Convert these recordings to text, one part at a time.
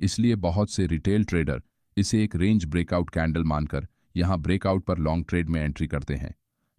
इसलिए बहुत से रिटेल ट्रेडर इसे एक रेंज ब्रेकआउट कैंडल मानकर यहां ब्रेकआउट पर लॉन्ग ट्रेड में एंट्री करते हैं।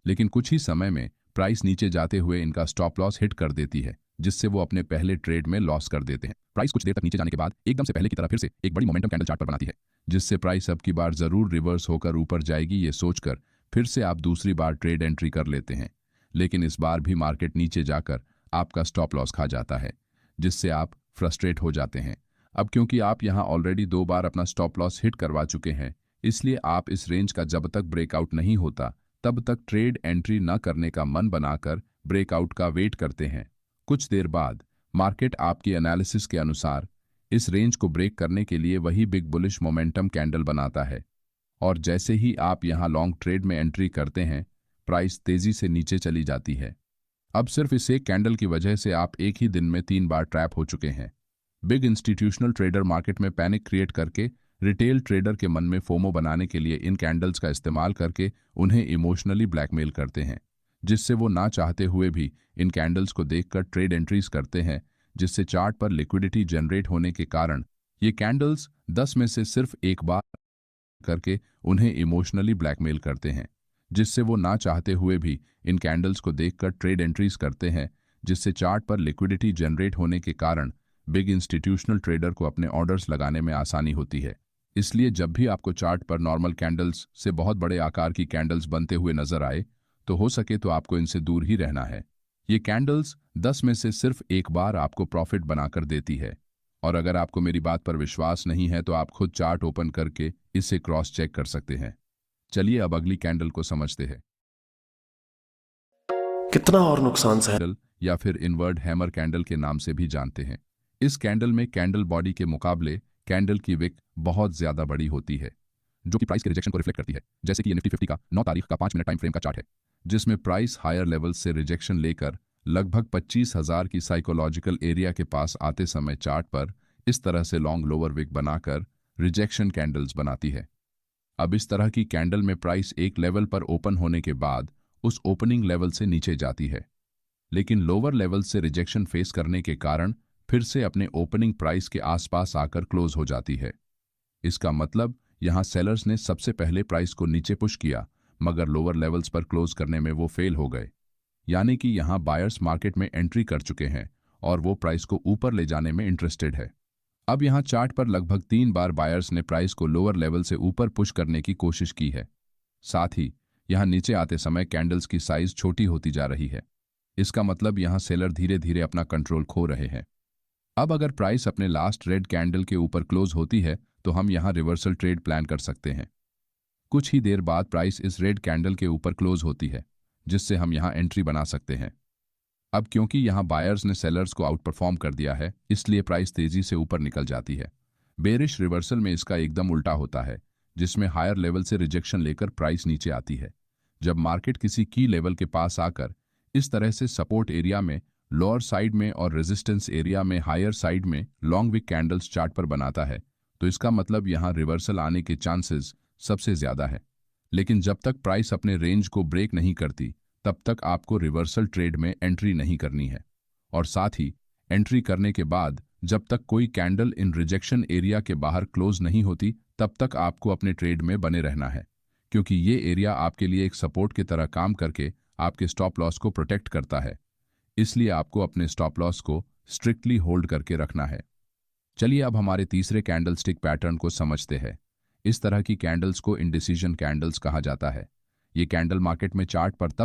लेकिन कुछ ही समय में प्राइस नीचे जाते हुए इनका स्टॉप लॉस हिट कर देती है, जिससे वो अपने पहले ट्रेड में लॉस कर देते हैं। प्राइस कुछ देर तक नीचे जाने के बाद एकदम से पहले की तरह फिर से एक बड़ी मोमेंटम कैंडल चार्ट पर बनाती है, जिससे प्राइस अब की बार जरूर रिवर्स होकर ऊपर जाएगी ये सोचकर फिर से आप दूसरी बार ट्रेड एंट्री कर लेते हैं। लेकिन इस बार भी मार्केट नीचे जाकर आपका स्टॉप लॉस खा जाता है, जिससे आप फ्रस्ट्रेट हो जाते हैं। अब क्योंकि आप यहां ऑलरेडी 2 बार अपना स्टॉप लॉस हिट करवा चुके हैं, इसलिए आप इस रेंज का जब तक ब्रेकआउट नहीं होता तब तक ट्रेड एंट्री न करने का मन बनाकर ब्रेकआउट का वेट करते हैं। कुछ देर बाद मार्केट आपकी एनालिसिस के अनुसार इस रेंज को ब्रेक करने के लिए वही बिग बुलिश मोमेंटम कैंडल बनाता है, और जैसे ही आप यहां लॉन्ग ट्रेड में एंट्री करते हैं, प्राइस तेजी से नीचे चली जाती है। अब सिर्फ इस एक कैंडल की वजह से आप एक ही दिन में 3 बार ट्रैप हो चुके हैं। बिग इंस्टीट्यूशनल ट्रेडर मार्केट में पैनिक क्रिएट करके रिटेल ट्रेडर के मन में फोमो बनाने के लिए इन कैंडल्स का इस्तेमाल करके उन्हें इमोशनली ब्लैकमेल करते हैं, जिससे वो ना चाहते हुए भी इन कैंडल्स को देखकर ट्रेड एंट्रीज करते हैं, जिससे चार्ट पर लिक्विडिटी जनरेट होने के कारण ये कैंडल्स 10 में से सिर्फ एक बार करके उन्हें इमोशनली ब्लैकमेल करते हैं, जिससे वो ना चाहते हुए भी इन कैंडल्स को देखकर ट्रेड एंट्रीज करते हैं, जिससे चार्ट पर लिक्विडिटी जनरेट होने के कारण बिग इंस्टीट्यूशनल ट्रेडर को अपने ऑर्डर्स लगाने में आसानी होती है। इसलिए जब भी आपको चार्ट पर नॉर्मल कैंडल्स से बहुत बड़े आकार की कैंडल्स बनते हुए नजर आए, तो हो सके तो आपको इनसे दूर ही रहना है। ये कैंडल्स 10 में से सिर्फ एक बार आपको प्रॉफिट बनाकर देती है, और अगर आपको मेरी बात पर विश्वास नहीं है तो आप खुद चार्ट ओपन करके इसे क्रॉस चेक कर सकते हैं। चलिए अब अगली कैंडल को समझते हैं। कितना और नुकसान सह कैंडल या फिर इनवर्ड हैमर कैंडल के नाम से भी जानते हैं। इस कैंडल में कैंडल बॉडी के मुकाबले कैंडल की विक बहुत ज्यादा बड़ी होती है, जो कि प्राइस के रिजेक्शन को रिफ्लेक्ट करती है। जैसे कि ये निफ्टी 50 का 9 तारीख का 5 मिनट टाइम फ्रेम का चार्ट है, जिसमें प्राइस हायर लेवल से रिजेक्शन लेकर लगभग 25,000 की साइकोलॉजिकल एरिया के पास आते समय चार्ट पर इस तरह से लॉन्ग लोअर विक बनाकर रिजेक्शन कैंडल्स बनाती है। अब इस तरह की कैंडल में प्राइस एक लेवल पर ओपन होने के बाद उस ओपनिंग लेवल से नीचे जाती है, लेकिन लोअर लेवल से रिजेक्शन फेस करने के कारण फिर से अपने ओपनिंग प्राइस के आसपास आकर क्लोज हो जाती है। इसका मतलब यहां सेलर्स ने सबसे पहले प्राइस को नीचे पुश किया, मगर लोअर लेवल्स पर क्लोज करने में वो फेल हो गए। यानी कि यहां बायर्स मार्केट में एंट्री कर चुके हैं और वो प्राइस को ऊपर ले जाने में इंटरेस्टेड है। अब यहां चार्ट पर लगभग 3 बार बायर्स ने प्राइस को लोअर लेवल से ऊपर पुश करने की कोशिश की है। साथ ही यहां नीचे आते समय कैंडल्स की साइज छोटी होती जा रही है। इसका मतलब यहां सेलर धीरे धीरे अपना कंट्रोल खो रहे हैं। अब अगर प्राइस अपने लास्ट रेड कैंडल के ऊपर क्लोज होती है तो हम यहां रिवर्सल ट्रेड प्लान कर सकते हैं। कुछ ही देर बाद प्राइस इस रेड कैंडल के ऊपर क्लोज होती है, जिससे हम यहां एंट्री बना सकते हैं। अब क्योंकि यहां बायर्स ने सेलर्स को आउट परफॉर्म कर दिया है, इसलिए प्राइस तेजी से ऊपर निकल जाती है। बेरिश रिवर्सल में इसका एकदम उल्टा होता है, जिसमें हायर लेवल से रिजेक्शन लेकर प्राइस नीचे आती है। जब मार्केट किसी की लेवल के पास आकर इस तरह से सपोर्ट एरिया में लोअर साइड में और रेजिस्टेंस एरिया में हायर साइड में लॉन्ग विक कैंडल्स चार्ट पर बनाता है, तो इसका मतलब यहां रिवर्सल आने के चांसेस सबसे ज्यादा है। लेकिन जब तक प्राइस अपने रेंज को ब्रेक नहीं करती, तब तक आपको रिवर्सल ट्रेड में एंट्री नहीं करनी है। और साथ ही एंट्री करने के बाद जब तक कोई कैंडल इन रिजेक्शन एरिया के बाहर क्लोज नहीं होती, तब तक आपको अपने ट्रेड में बने रहना है, क्योंकि ये एरिया आपके लिए एक सपोर्ट की तरह काम करके आपके स्टॉप लॉस को प्रोटेक्ट करता है। इसलिए आपको अपने स्टॉप लॉस को स्ट्रिक्टली होल्ड करके रखना है। चलिए अब हमारे तीसरे कैंडल स्टिक पैटर्न को समझते हैं। इस तरह की कैंडल्स को इंडिसीजन कैंडल्स कहा जाता है। ये कैंडल मार्केट में चार्ट पर तब